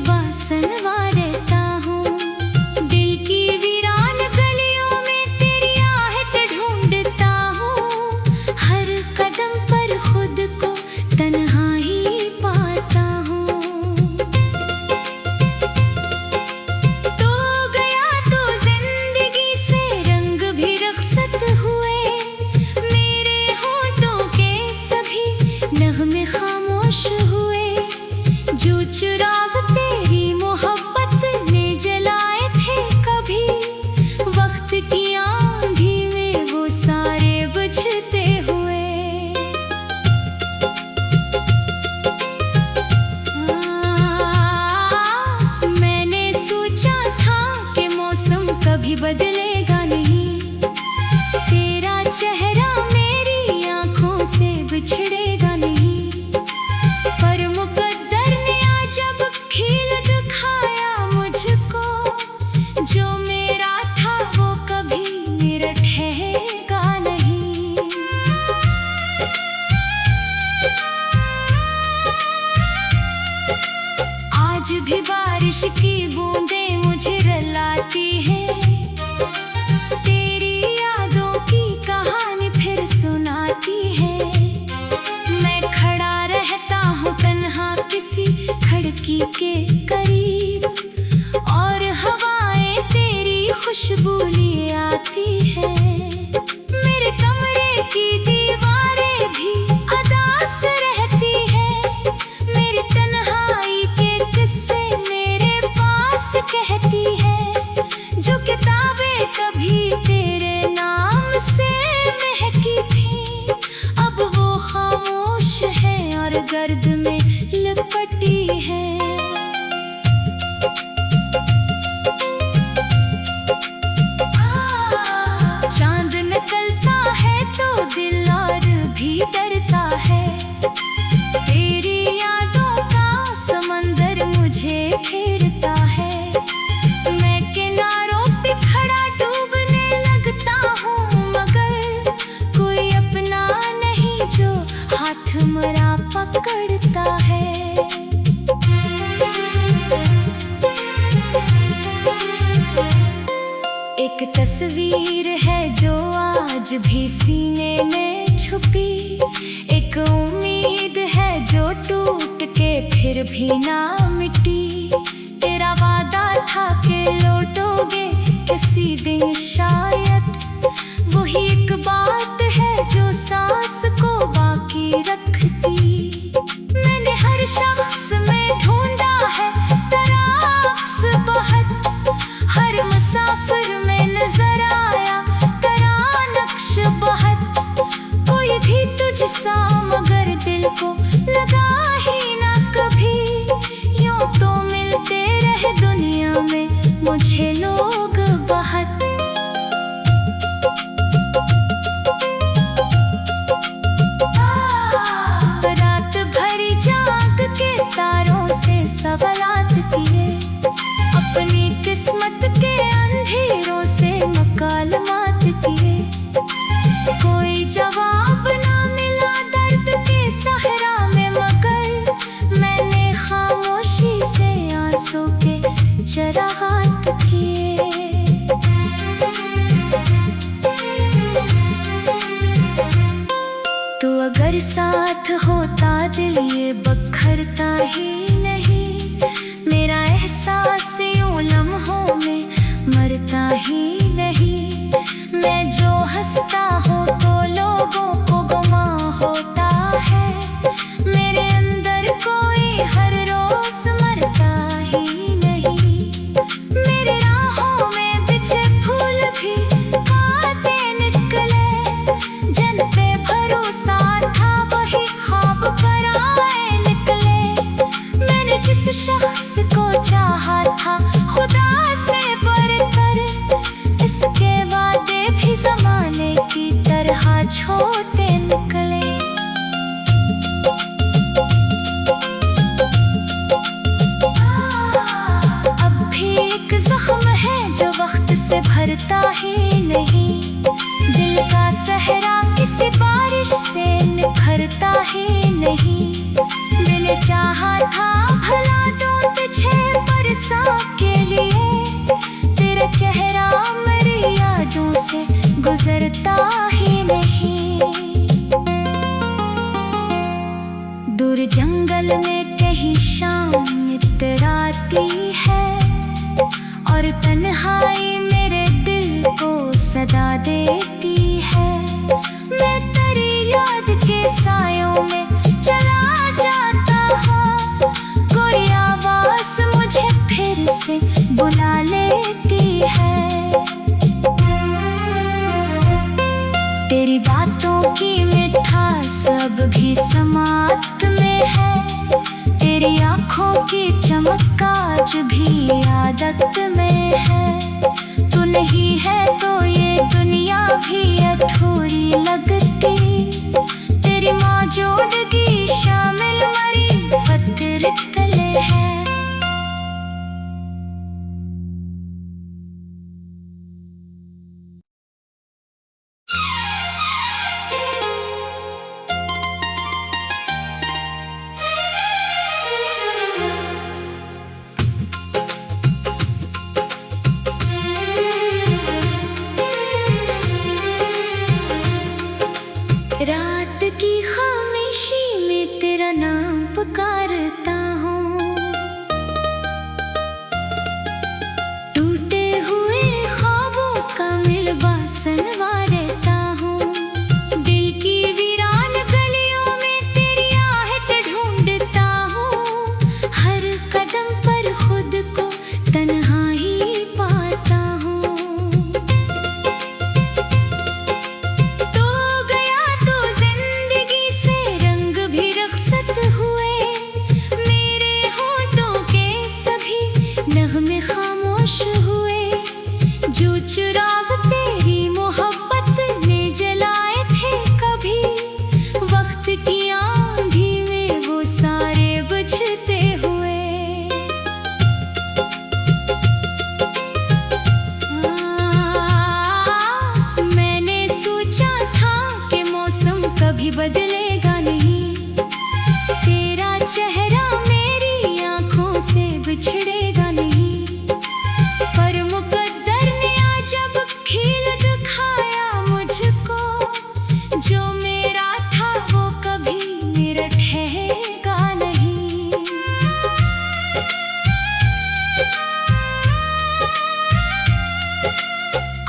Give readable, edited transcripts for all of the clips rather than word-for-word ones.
बेवासनवा रहता हूँ। दिल की वीरान गलियों में तेरी आहट ढूंढता हूँ। हर कदम पर खुद को तन्हा ही पाता हूँ। तो गया तो जिंदगी से रंग भी रखसत हुए। मेरे होठों के सभी नग़मे खामोश हुए। जो चिराग तेरी मोहब्बत ने जलाए थे कभी, वक्त की आंधी में वो सारे बुझते हुए। मैंने सोचा था कि मौसम कभी बदलेगा नहीं। तेरा चेहरा मेरी आंखों से बिछड़ेगा नहीं। पर मुकद्दर ने आज जब खील दिखाया मुझको, जो मेरा था वो कभी मेरा ठहरेगा नहीं। आज भी बारिश की बूंदें मुझे रुलाती हैं। तेरी यादों की कहानी फिर सुनाती है। मैं खड़ा रहता हूँ तन्हा किसी खिड़की के करीब, और हवाएं तेरी खुशबू लिए आती है। मेरे कमरे की दीवारें भी अदास रहती है। मेरी तन्हाई के किस्से मेरे पास कहती है। जो किताबें कभी तेरे नाम से महकी थी, अब वो खामोश है और गर्द में लिपटी है। चांद निकलता है तो दिल और भी डरता है। तेरी यादों का समंदर मुझे घेरता है। मैं किनारों पे खड़ा डूबने लगता हूँ, मगर कोई अपना नहीं जो हाथ मेरा पकड़ता है। एक तस्वीर है जो आज भी सीने में छुपी। एक उम्मीद है जो टूट के फिर भी ना मिटी। तेरा वादा था कि लौटोगे किसी दिन शायद। वही एक बात है जो सांस को बाकी रखती। मैंने हर शख्स में ढूंढा है तेरा अक्स बहुत। हर मुसाफिर में नजर आया तेरा नक्श बहुत। कोई भी तुझसा मगर दिल को लगा ही ना कभी। यूं तो मिलते रहे दुनिया में मुझे लोग बहुत। रात भरी जाग के तारों से सवालात किए। अपनी किस्मत के अंधेरों से मकालमात किए। कोई जवाब ना मिला दर्द के सहरा में, मगर मैंने खामोशी से आंसू के चरागात किए। तो अगर साथ होता दिल ये बखरता ही नहीं। मेरा एहसास यूं लम्हों में मरता ही नहीं। मैं जो हंसता हूँ तो लोगों को गुमा होता है। मेरे अंदर कोई हर रोज मरता ही नहीं। मेरे राहों में बिछे फूल भी कांटे निकले। जिन पे भरोसा था वही आज भी आदत में है। तू नहीं है तो ये दुनिया भी अधूरी लगती। तेरी मौजूदगी शामिल मरी फतर तले है। रात की खामोशी में तेरा नाम पुकारता हूँ। टूटे हुए ख्वाबों का मिलबा संवारता हूँ। दिल की वीरान गलियों में तेरी आहट ढूंढता हूँ। हर कदम पर खुद को तन्हा ही पाता हूँ। जो चुराग तेरी मोहब्बत ने जलाए थे कभी, वक्त की आंधी में वो सारे बुझते हुए। मैंने सोचा था कि मौसम कभी बदलेगा नहीं। तेरा चेहरा मेरी आंखों से बिछड़ेगा नहीं। पर मुकद्दर ने जब खील दिखाया मुझको, जो मेरा था वो कभी मेरा ठहरेगा नहीं।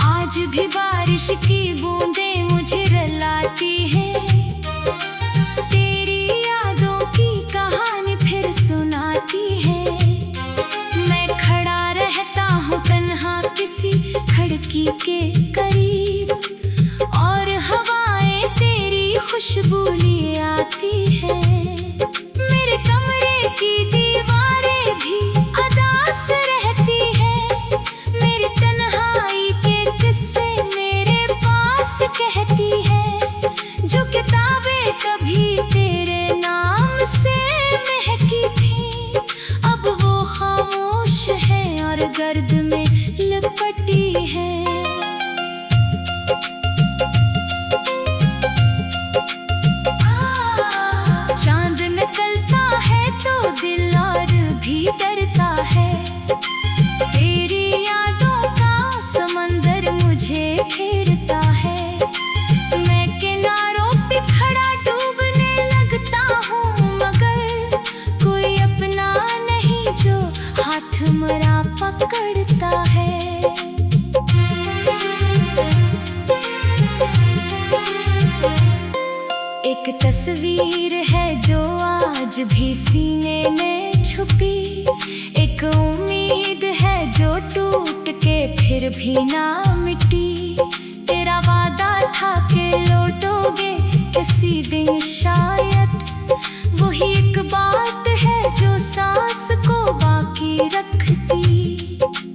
आज भी बारिश की बूंदें मुझे रुलाती हैं। तेरी यादों की कहानी फिर सुनाती है। मैं खड़ा रहता हूँ तन्हा किसी खिड़की के करीब, और हवाएं तेरी खुशबू लिए आती है। मेरे कमरे की दीवारें भी अदास रहती है। मेरी तन्हाई के किस्से मेरे पास कहती है। जो किताबें कभी तेरे नाम से महकी थी, अब वो खामोश है और गर्द में लिपटी है। चांद निकलता है तो दिल और भी डरता है। तेरी यादों का समंदर मुझे घेरता है। मैं किनारों पे खड़ा डूबने लगता हूँ, मगर कोई अपना नहीं जो हाथ मेरा पकड़ता है। एक तस्वीर है जो आज भी सीने में छुपी। एक उम्मीद है जो टूट के फिर भी ना मिटी। तेरा वादा था कि लौटोगे किसी दिन शायद। वही एक बात है जो सांस को बाकी रखती।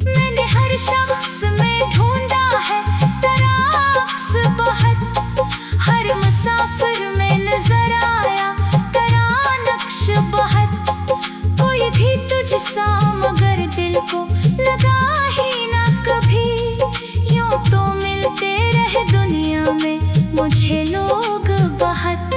मैंने हर शख्स में ढूंढा है तेरा अक्स बहुत। हर मुसाफिर में नजर आया तेरा नक्श बहुत। कोई भी तुझसा मगर दिल को लगा ही ना कभी। यूं तो मिलते रहे दुनिया में मुझे लोग बहुत।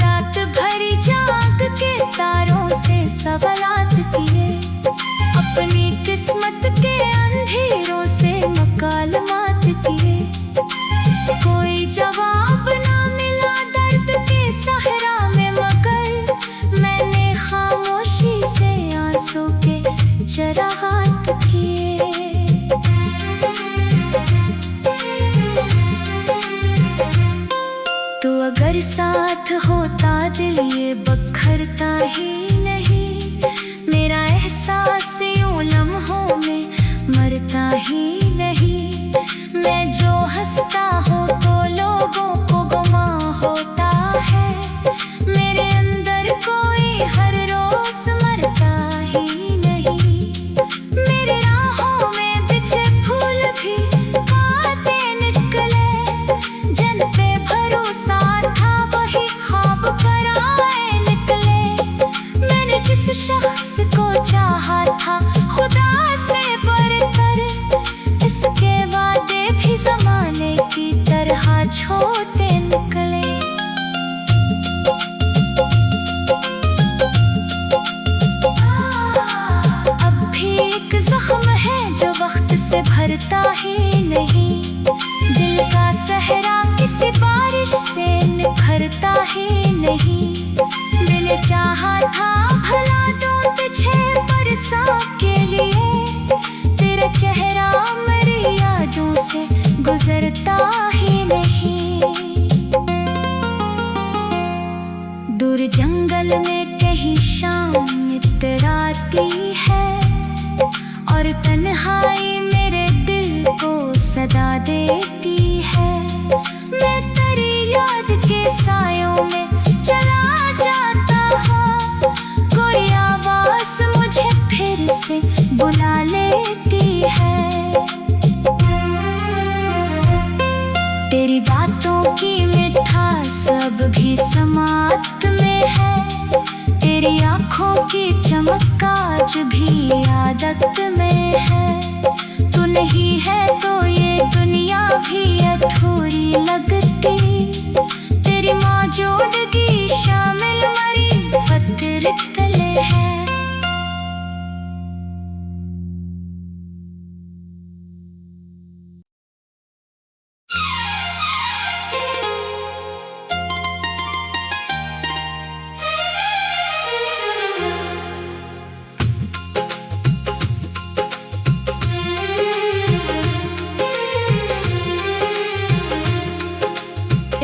रात भरी जाग के तारों से सवालात किए। अपनी किस्मत के अंधेरों से मकालमात किए। कोई जवाब ना मिला दर्द के सहरा में, मगर मैंने खामोशी से आंसू के चरागात किए। तो अगर साथ होता दिल ये बखरता ही नहीं। मेरा एहसास यूं लम्हों में मरता ही नहीं। मैं जो हंसता हूँ तो लोगों को गुमा होता है। दूर जंगल में कहीं शाम इतराती है, और तन्हाई मेरे दिल को सदा देती है। मैं तेरी याद के सायों में चला जाता हूँ, कोई आवाज़ मुझे फिर से बुला लेती है। तेरी बातों की मिठास अब भी समात में है, तेरी आँखों की चमक आज भी आदत में है। तू नहीं है तो ये दुनिया भी अधूरी लगती, तेरी मौजूदगी शामिल मरी फितरत तले है।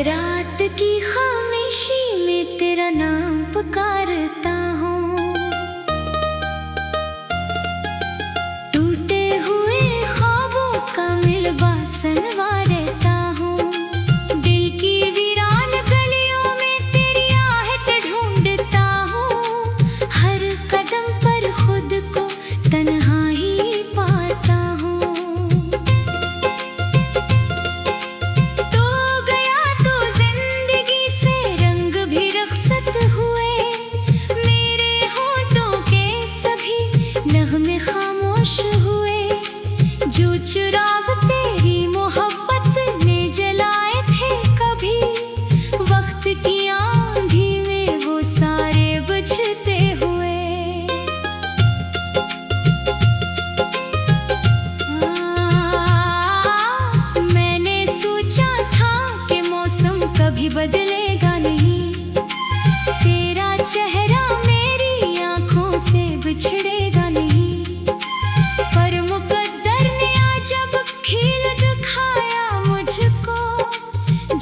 रात की खामोशी में तेरा नाम पुकारता हूँ, टूटे हुए ख्वाबों का मिलवा संवारता हूँ। दिल की वीरान गलियों में तेरी आहट ढूंढता हूँ, हर कदम पर खुद को तन्हा ही पाता हूँ। जो चिराग तेरी मोहब्बत ने जलाए थे कभी, वक्त की आंधी में वो सारे बुझते हुए। मैंने सोचा था कि मौसम कभी बदलेगा नहीं, तेरा चेहरा मेरी आंखों से बिछड़ेगा नहीं।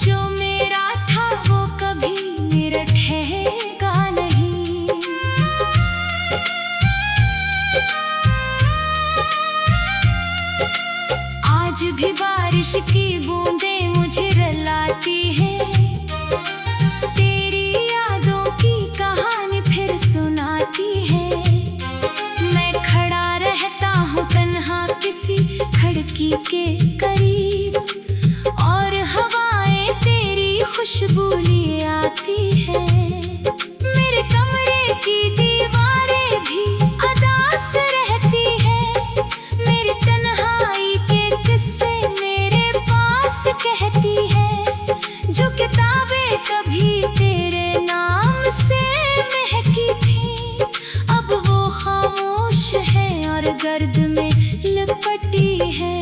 जो मेरा था वो कभी मेरा ठहरेगा नहीं। आज भी बारिश की बूंदें मुझे रुलाती है, तेरी यादों की कहानी फिर सुनाती है। मैं खड़ा रहता हूँ तन्हा किसी खिड़की के करीब, और हवाएं तेरी खुशबू लिए आती है। मेरे कमरे की दीवारें भी अदास रहती है, मेरी तन्हाई के किस्से मेरे पास कहती है। जो किताबें कभी तेरे नाम से महकी थी, अब वो खामोश है और गर्द में लिपटी है।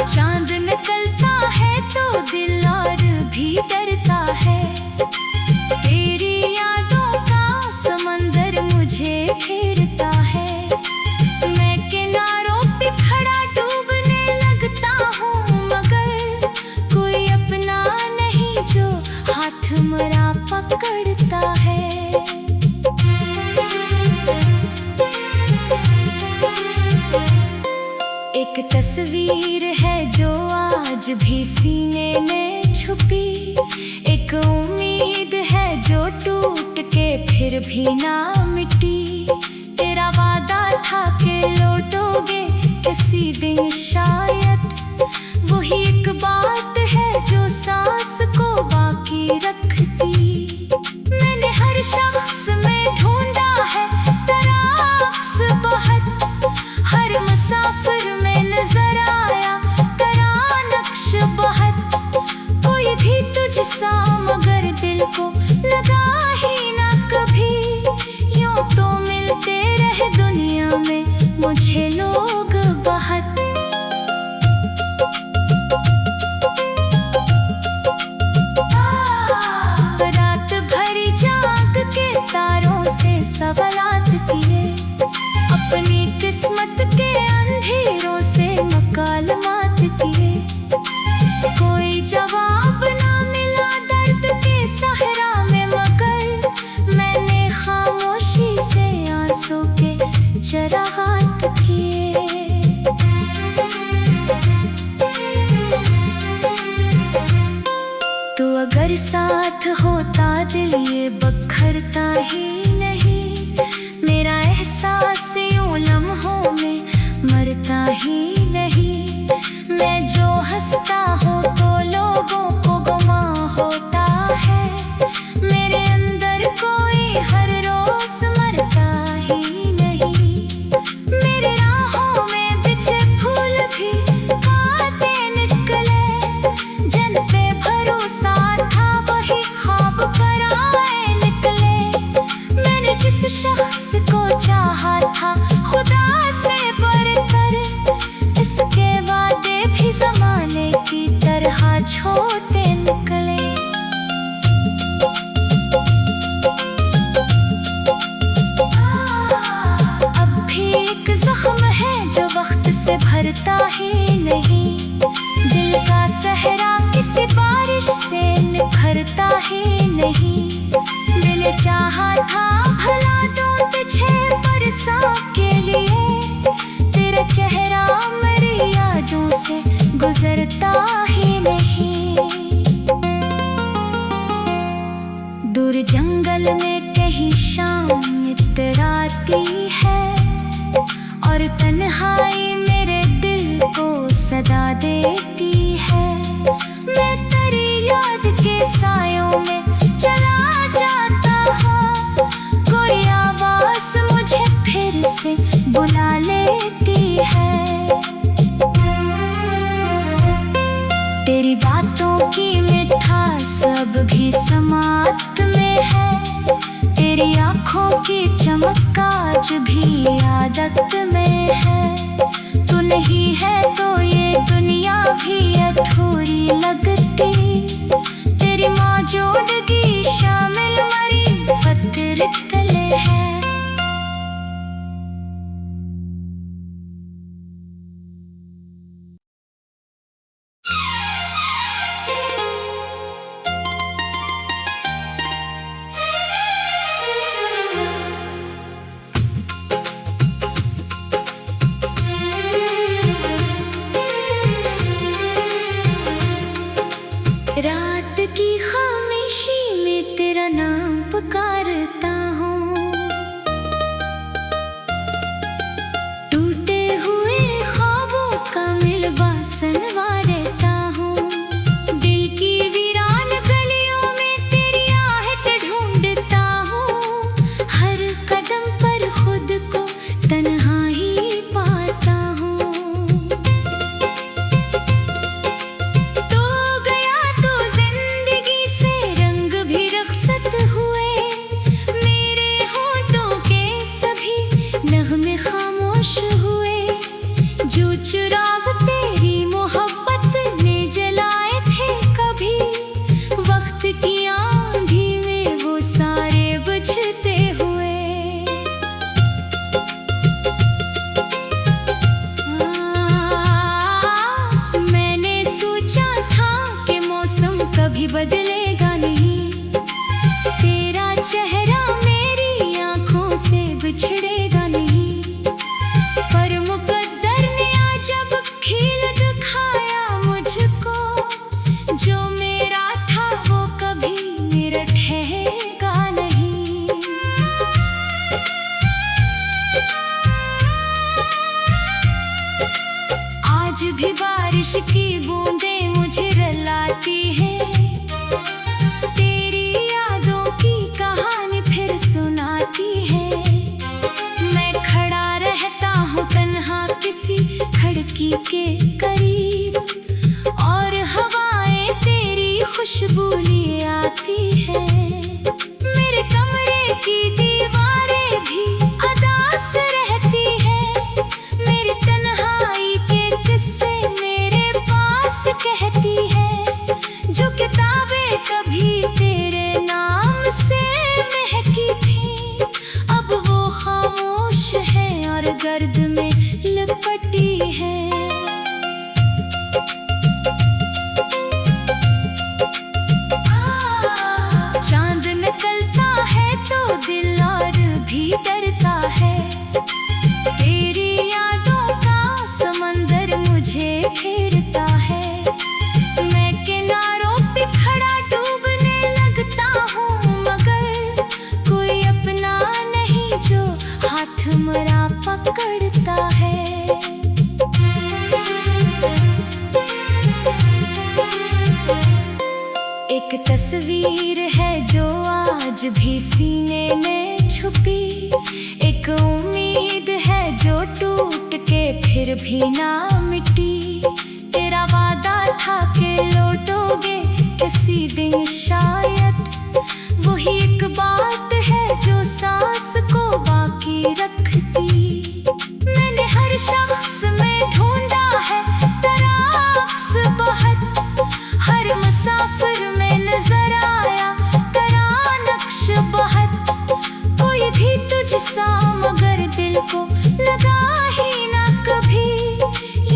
चांद निकलता है तो दिल और भी डरता है, तेरी यादों का समंदर मुझे घेरता है। मैं किनारों पे खड़ा डूबने लगता हूँ, मगर कोई अपना नहीं जो हाथ मेरा पकड़ता है। एक तस्वीर है जो आज भी सीने में छुपी, एक उम्मीद है जो टूट के फिर भी ना मिटी। तेरा वादा था कि लौटोगे किसी दिन शायद, वही एक बात है जो सांस को बाकी रखती। मैंने हर शख्स में ढूंढा है तेरा अक्स बहुत, हर मुसाफिर में नजर आया तेरा नक्श बहुत। कोई भी तुझसा मगर दिल को लगा ही ना कभी, यूं तो मिलते रहे दुनिया में मुझे लोग बहुत। अगर साथ होता दिल ये बखरता ही नहीं। मेरा एहसास यूं लम्हों में मरता ही नहीं। मैं जो हंसता हूँ तो लोगों को गुमा होता है। मेरे अंदर कोई हर रोज मरता ही नहीं। मेरे राहों में बिछे फूल भी कांटे निकले। जिन पे भरोसा था वही ख्वाब कराए निकले। मैंने जिस शख्स को चाहा था खुदा से बढ़कर, इसके वादे भी जमाने की तरह छोटे निकले। अब भी एक जख्म है जो वक्त से भरता ही नहीं। दिल का सहरा किसी बारिश से निखरता ही नहीं। दिल चाहा था भला दूं तुझे बरसा के लिए। तेरा चेहरा मेरी यादों से गुजरता ही नहीं। दूर जंगल में कहीं शाम इतराती है और तन्हाई मेरे दिल को सदा देती है। मैं तेरी याद के सायों में चला जाता हूँ। कोई आवाज मुझे फिर से बुला लेती है। तेरी बातों की मिठास अब भी समात में है। तेरी आँखों की चमक आज भी आदत में है। तू नहीं है तो ये दुनिया भी अधूरी लगती। तेरी मौजूदगी शामिल मरी फतर तले है। रात की खामोशी में तेरा नाम पुकारता हूँ। टूटे हुए ख्वाबों का मिलबा संवारता हूँ। दिल की वीरान गलियों में तेरी आहट ढूंढता हूँ। हर कदम पर खुद को तन्हा ही पाता हूँ। जो चुराग तेरी मोहब्बत ने जलाए थे कभी, वक्त की आंधी में वो सारे बुझते हुए। मैंने सोचा था कि मौसम कभी बदलेगा नहीं। तेरा चेहरा मेरी आंखों से बिछड़ेगा नहीं। पर मुकद्दर ने आज जब खील दिखाया मुझको, जो मेरा था वो कभी मेरा ठहरेगा नहीं। आज भी बारिश की बूंदें मुझे रुलाती है। तेरी यादों की कहानी फिर सुनाती है। मैं खड़ा रहता हूँ तन्हा किसी खिड़की के करीब, और हवाएं तेरी खुशबू लिए आती है। मेरे कमरे की दीवारें भी अदास रहती है। मेरी तन्हाई के किस्से मेरे पास कहती है। जो किताबें कभी तेरे नाम से महकी थी, अब वो खामोश है और गर्द में लिपटी है। आज भी सीने में छुपी। एक उम्मीद है जो टूट के फिर भी ना मिटी। तेरा वादा था कि लौटोगे किसी दिन शायद। वही एक बात है जो सांस को बाकी रखती। मैंने हर शख्स में ढूंढा है तेरा अक्स बहुत। हर मुसाफिर में नजर आया तेरा नक्श बहुत। कोई भी तुझसा मगर दिल को लगा ही ना कभी।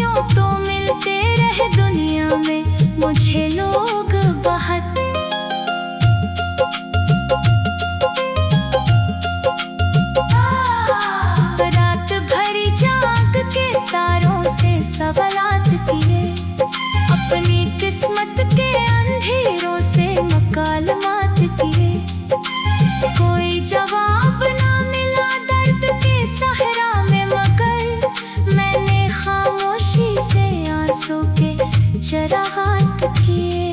यूं तो मिलते रहे दुनिया में मुझे लोग बहुत। रात भरी जाग के तारों से सवालात किए। अपनी किस्मत के अंधेरों से मकालमात किए। कोई जवाब ना मिला दर्द के सहरा में मगर मैंने खामोशी से आंसू के चरागात किए।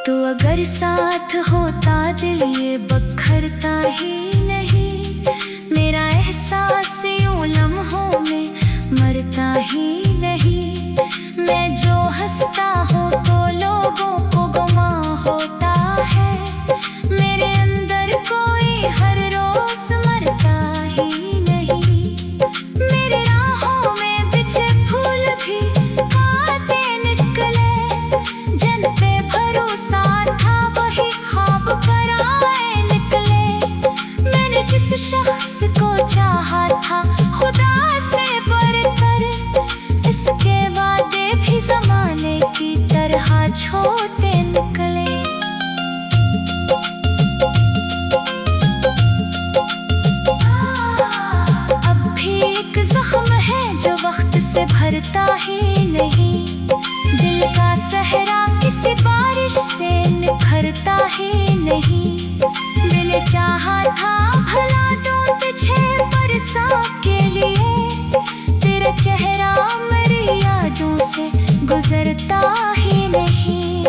तो अगर साथ होता दिल ये बखरता ही नहीं। मेरा एहसास यूं लम्हों में मरता ही नहीं। मैं जो हंसता हूँ तो लोगों को गुमा होता है। मेरे अंदर कोई हर रोज मरता ही नहीं। मेरे राहों में बिछे फूल भी आते निकले। जिन पे भरोसा था वही ख्वाब कराए निकले। मैंने जिस शख्स को चाहा था खुदा से बढ़कर, इसके वादे भी जमाने की तरह छोटे निकले। अब भी एक जख्म है जो वक्त से भरता ही नहीं। दिल का सहरा किसी बारिश से निखरता ही नहीं। दिल चाहा था भला दूं तुझे बरसों के लिए। तेरा चेहरा मेरी यादों से गुजरता ही नहीं।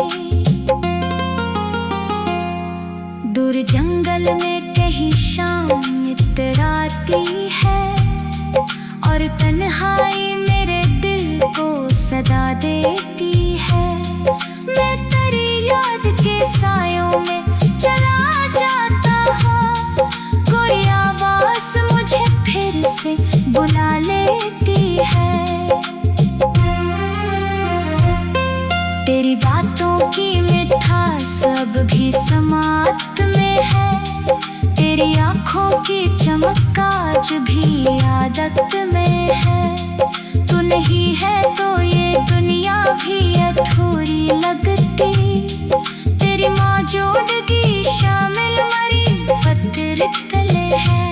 दूर जंगल में कहीं शाम इतराती है और तन्हाई मेरे दिल को सदा देती है। मैं तेरी याद के सायों में चला जाता हूँ। कोई आवाज मुझे फिर से बुला लेती है। तेरी बातों की मिठास अब भी समात में है। तेरी आँखों की चमक आज भी आदत में है। तू नहीं है तो ये दुनिया भी अधूरी लगती। तेरी मौजूदगी शामिल मरी फतर तले है।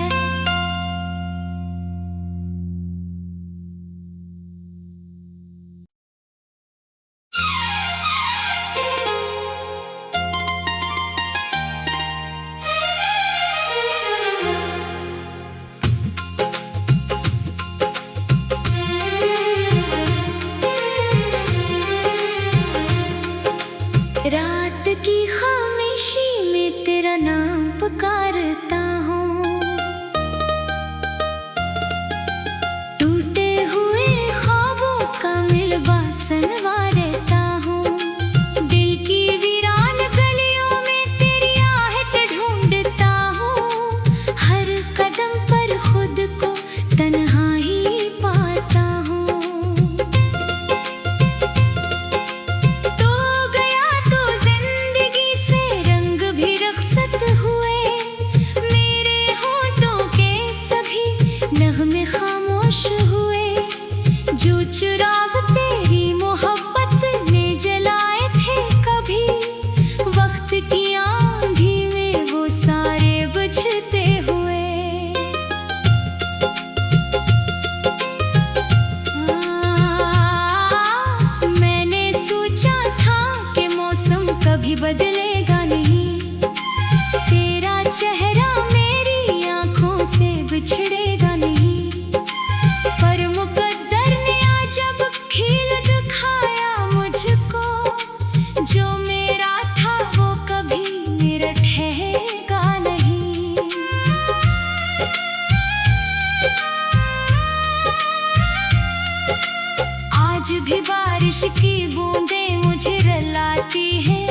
होश की बूंदें मुझे रुलाती है।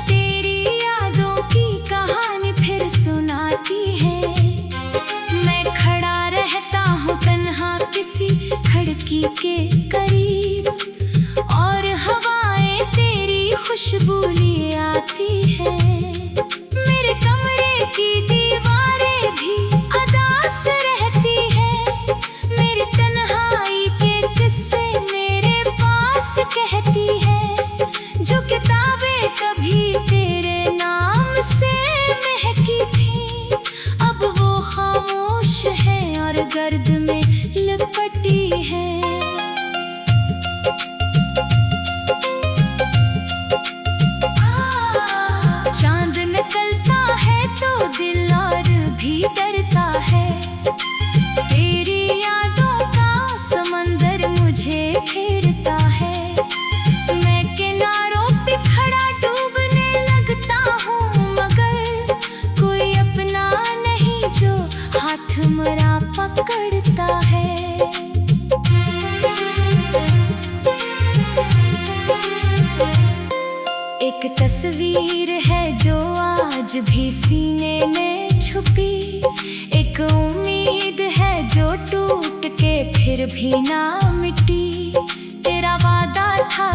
तेरी यादों की कहानी फिर सुनाती है। मैं खड़ा रहता हूँ तन्हा किसी खिड़की के करीब, और हवाएं तेरी खुशबू लिए आती है। मेरे कमरे की दीवारें भी अदास रहती है। मेरी तन्हाई के किस्से मेरे पास कहती है। जो किताबें कभी तेरे नाम से महकी थी, अब वो खामोश है और गर्द में लिपटी है। चांद निकलता है तो दिल और भी डरता है। तेरी यादों का समंदर मुझे घेरता है। मैं किनारों पे खड़ा डूबने लगता हूँ, मगर कोई अपना नहीं जो हाथ मेरा पकड़ता है। एक तस्वीर है जो आज भी सीने में छुपी। एक उम्मीद है जो टूट के फिर भी ना मिटी। तेरा वादा था